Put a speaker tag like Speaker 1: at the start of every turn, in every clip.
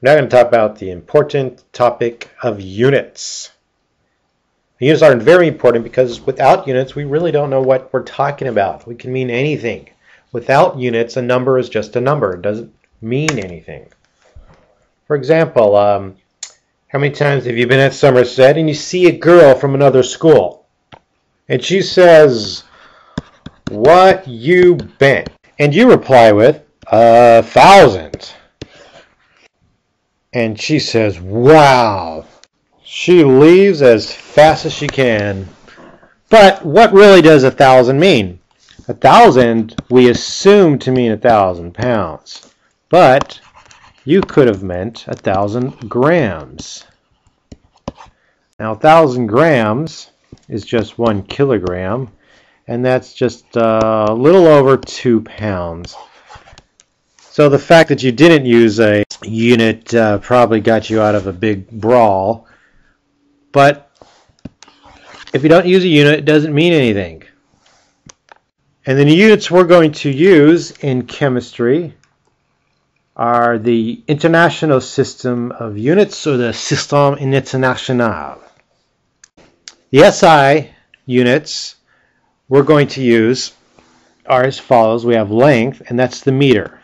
Speaker 1: We're now going to talk about the important topic of units. Units are very important because without units, we really don't know what we're talking about. We can mean anything. Without units, a number is just a number. It doesn't mean anything. For example, how many times have you been at Somerset and you see a girl from another school? And she says, "What you been?" And you reply with, 1,000. And she says, "Wow." She leaves as fast as she can. But what really does 1,000 mean? 1,000 we assume to mean 1,000 pounds. But you could have meant 1,000 grams. Now 1,000 grams is just 1 kilogram, and that's just a little over 2 pounds. So the fact that you didn't use a unit probably got you out of a big brawl. But if you don't use a unit, it doesn't mean anything. And the units we're going to use in chemistry are the International System of Units, or the Système International. The SI units we're going to use are as follows. We have length, and that's the meter.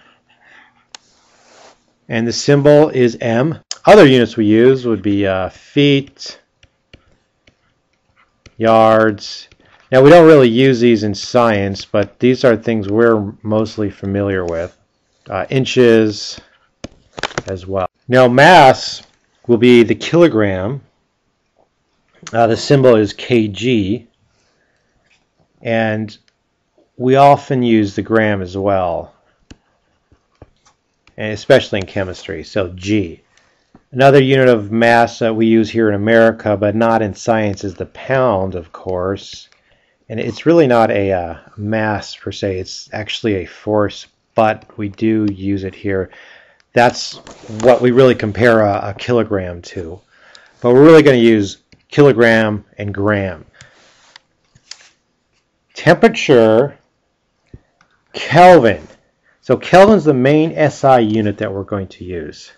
Speaker 1: And the symbol is M. Other units we use would be feet, yards. Now we don't really use these in science, but these are things we're mostly familiar with. Inches as well. Now mass will be the kilogram. The symbol is kg. And we often use the gram as well, and especially in chemistry, so G. Another unit of mass that we use here in America, but not in science, is the pound, of course. And it's really not a mass per se, it's actually a force, but we do use it here. That's what we really compare a kilogram to. But we're really going to use kilogram and gram. Temperature, Kelvin. So Kelvin's the main SI unit that we're going to use.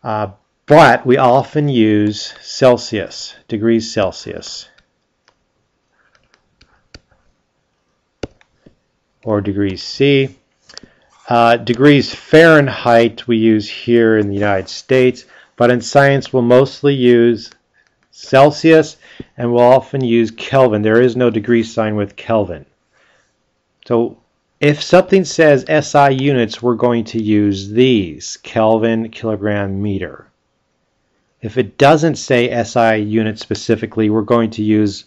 Speaker 1: But we often use Celsius, degrees Celsius, or degrees C. Degrees Fahrenheit we use here in the United States, but in science we'll mostly use Celsius, and we'll often use Kelvin. There is no degree sign with Kelvin. So if something says SI units, we're going to use these: Kelvin, kilogram, meter. If it doesn't say SI units specifically, we're going to use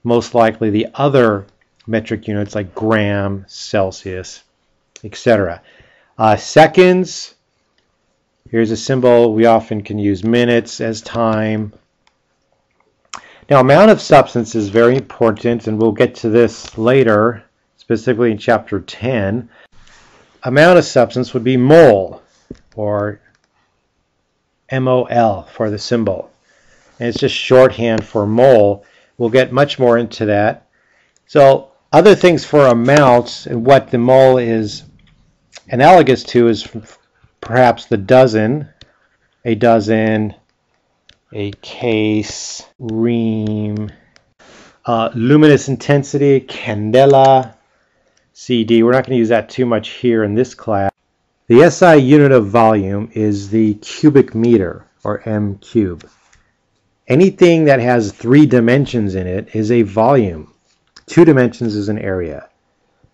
Speaker 1: most likely the other metric units like gram, Celsius, etc. Seconds, here's a symbol. We often can use minutes as time. Now, amount of substance is very important, and we'll get to this later, specifically in chapter 10. Amount of substance would be mole, or MOL for the symbol. And it's just shorthand for mole. We'll get much more into that. So other things for amounts and what the mole is analogous to is perhaps the dozen, a dozen, a case, ream, luminous intensity, candela, CD. We're not going to use that too much here in this class. The SI unit of volume is the cubic meter, or M cube. Anything that has 3 dimensions in it is a volume. 2 dimensions is an area.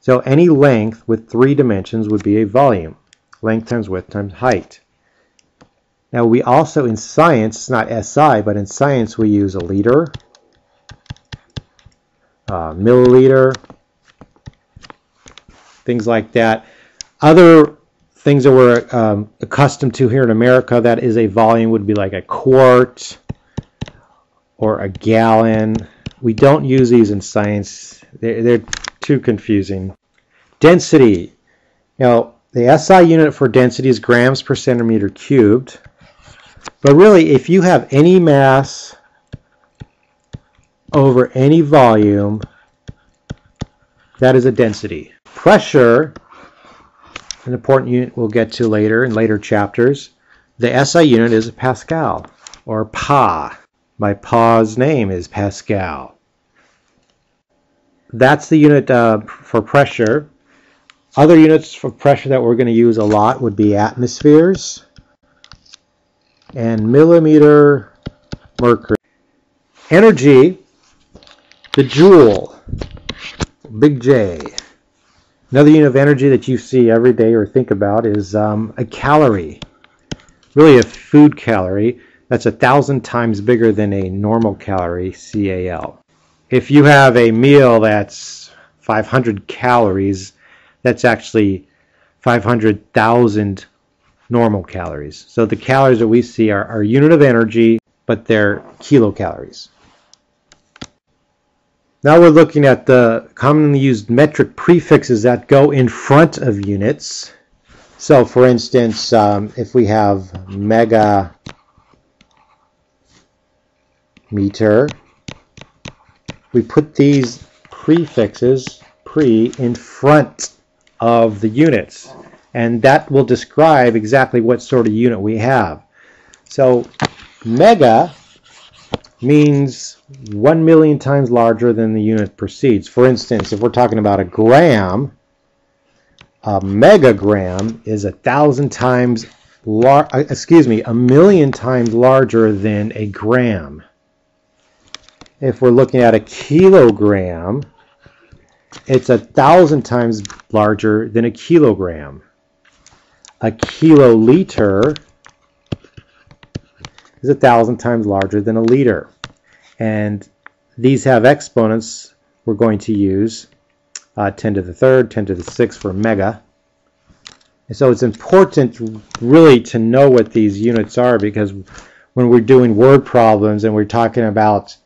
Speaker 1: So any length with 3 dimensions would be a volume. Length times width times height. Now we also, in science, it's not SI, but in science we use a liter, milliliter, things like that. Other things that we're accustomed to here in America that is a volume would be like a quart or a gallon. We don't use these in science. They're too confusing. Density. Now, the SI unit for density is grams per centimeter cubed. But really, if you have any mass over any volume, that is a density. Pressure, an important unit we'll get to later in later chapters. The SI unit is Pascal, or Pa. My Pa's name is Pascal. That's the unit for pressure. Other units for pressure that we're going to use a lot would be atmospheres and millimeter mercury. Energy, the joule, big J. Another unit of energy that you see every day or think about is a calorie. Really a food calorie. That's 1,000 times bigger than a normal calorie, CAL. If you have a meal that's 500 calories, that's actually 500,000 normal calories. So the calories that we see are unit of energy, but they're kilocalories. Now we're looking at the commonly used metric prefixes that go in front of units. So for instance, if we have mega meter, we put these prefixes, pre, in front of the units. And that will describe exactly what sort of unit we have. So mega means 1,000,000 times larger than the unit precedes. For instance, if we're talking about a gram, a megagram is 1,000 times a million times larger than a gram. If we're looking at a kilogram, it's 1,000 times larger than a kilogram. A kiloliter is 1,000 times larger than a liter. And these have exponents we're going to use 10 to the third, 10 to the sixth for mega. And so it's important really to know what these units are, because when we're doing word problems and we're talking about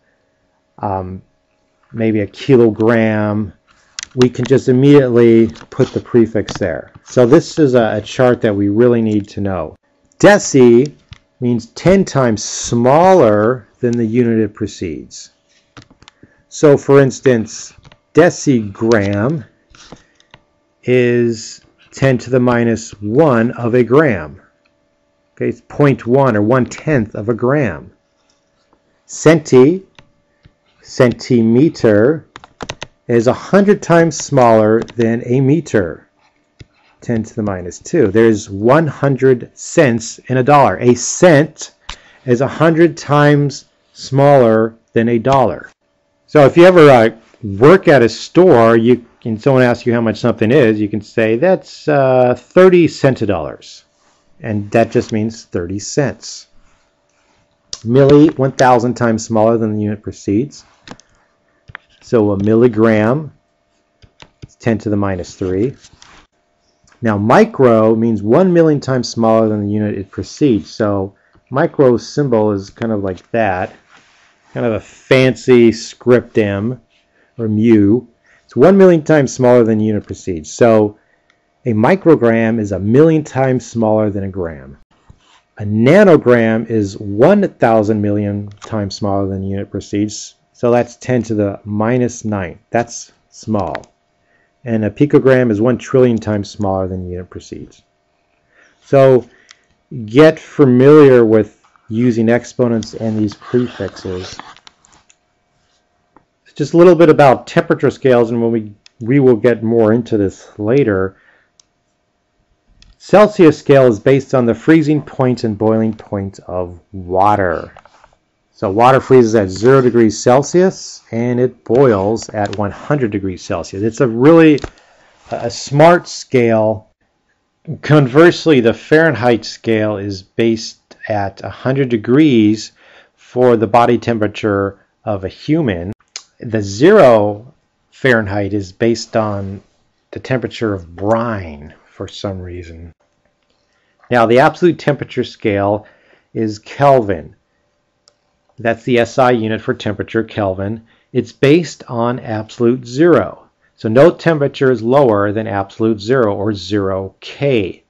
Speaker 1: maybe a kilogram, we can just immediately put the prefix there. So this is a chart that we really need to know. Deci means 10 times smaller than the unit it precedes. So for instance, decigram is 10 to the minus 1 of a gram. Okay, it's 0.1 or 1/10 of a gram. Centimeter is 100 times smaller than a meter. 10 to the minus 2. There's 100 cents in a dollar. A cent is 100 times smaller than a dollar. So if you ever work at a store, and someone asks you how much something is, you can say that's 30 centidollars. And that just means 30 cents. Milli, 1,000 times smaller than the unit precedes. So a milligram is 10 to the minus 3. Now micro means 1,000,000 times smaller than the unit it precedes. So micro symbol is kind of like that, kind of a fancy script M or mu. It's 1,000,000 times smaller than the unit precedes. So a microgram is 1,000,000 times smaller than a gram. A nanogram is 1,000 million times smaller than the unit precedes. So that's 10 to the minus 9. That's small. And a picogram is 1 trillion times smaller than the unit precedes. So get familiar with using exponents and these prefixes. Just a little bit about temperature scales, and when we will get more into this later. Celsius scale is based on the freezing point and boiling point of water. So water freezes at 0 degrees Celsius and it boils at 100 degrees Celsius. It's a really smart scale. Conversely, the Fahrenheit scale is based at 100 degrees for the body temperature of a human. The 0 Fahrenheit is based on the temperature of brine for some reason. Now the absolute temperature scale is Kelvin. That's the SI unit for temperature, Kelvin. It's based on absolute 0. So no temperature is lower than absolute 0, or 0K.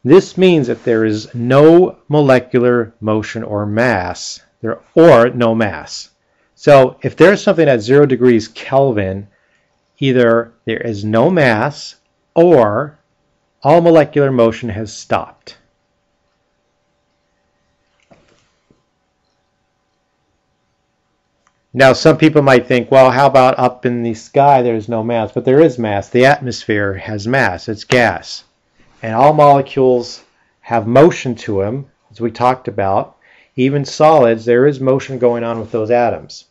Speaker 1: This means that there is no molecular motion or mass, or no mass. So if there's something at 0 degrees Kelvin, either there is no mass or all molecular motion has stopped. Now, some people might think, well, how about up in the sky there's no mass? But there is mass. The atmosphere has mass. It's gas. And all molecules have motion to them, as we talked about. Even solids, there is motion going on with those atoms.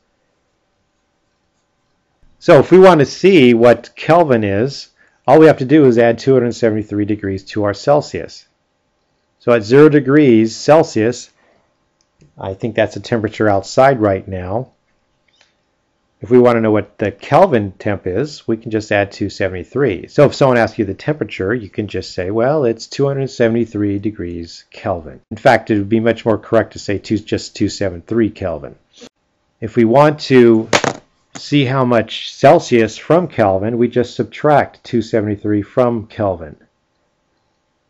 Speaker 1: So if we want to see what Kelvin is, all we have to do is add 273 degrees to our Celsius. So at 0 degrees Celsius, I think that's the temperature outside right now. If we want to know what the Kelvin temp is, we can just add 273. So if someone asks you the temperature, you can just say, well, it's 273 degrees Kelvin. In fact, it would be much more correct to say just 273 Kelvin. If we want to see how much Celsius from Kelvin, we just subtract 273 from Kelvin.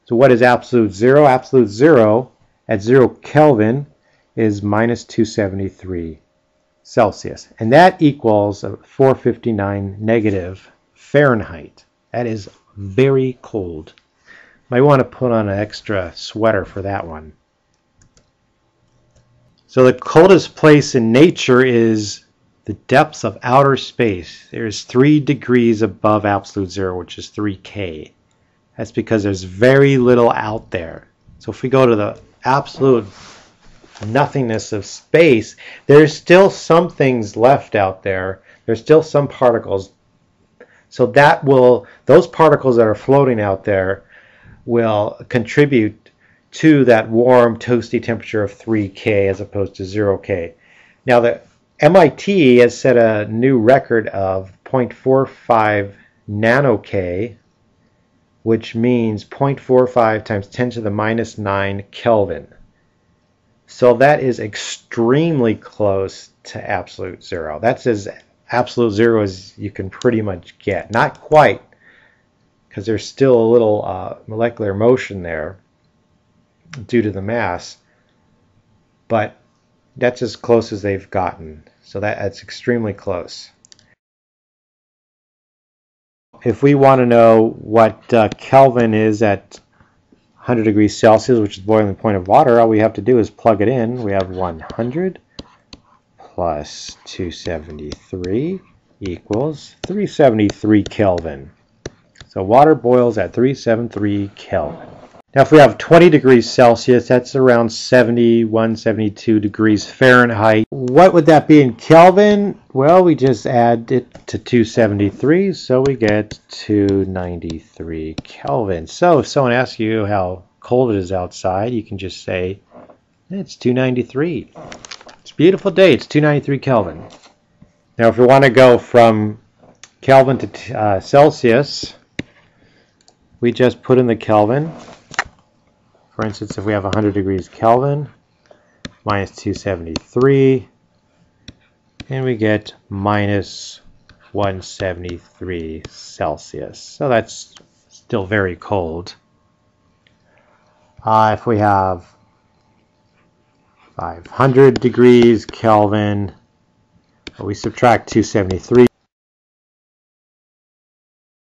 Speaker 1: So what is absolute zero? Absolute zero at 0 Kelvin is minus 273 Celsius. And that equals 459 negative Fahrenheit. That is very cold. Might want to put on an extra sweater for that one. So the coldest place in nature is the depths of outer space. There's 3 degrees above absolute zero, which is 3K. That's because there's very little out there. So if we go to the absolute nothingness of space, there's still some things left out there. There's still some particles. So those particles that are floating out there will contribute to that warm, toasty temperature of 3K as opposed to 0K. Now the MIT has set a new record of 0.45 nanoK, which means 0.45 times 10 to the minus 9 Kelvin. So that is extremely close to absolute zero. That's as absolute zero as you can pretty much get. Not quite, because there's still a little molecular motion there due to the mass, but that's as close as they've gotten. So that's extremely close. If we want to know what Kelvin is at 100 degrees Celsius, which is the boiling point of water, all we have to do is plug it in. We have 100 plus 273 equals 373 Kelvin. So water boils at 373 Kelvin. Now if we have 20 degrees Celsius, that's around 71, 72 degrees Fahrenheit. What would that be in Kelvin? Well, we just add it to 273, so we get 293 Kelvin. So if someone asks you how cold it is outside, you can just say, it's 293. It's a beautiful day, it's 293 Kelvin. Now if we want to go from Kelvin to Celsius, we just put in the Kelvin. For instance, if we have 100 degrees Kelvin, minus 273, and we get minus 173 Celsius. So that's still very cold. If we have 500 degrees Kelvin, we subtract 273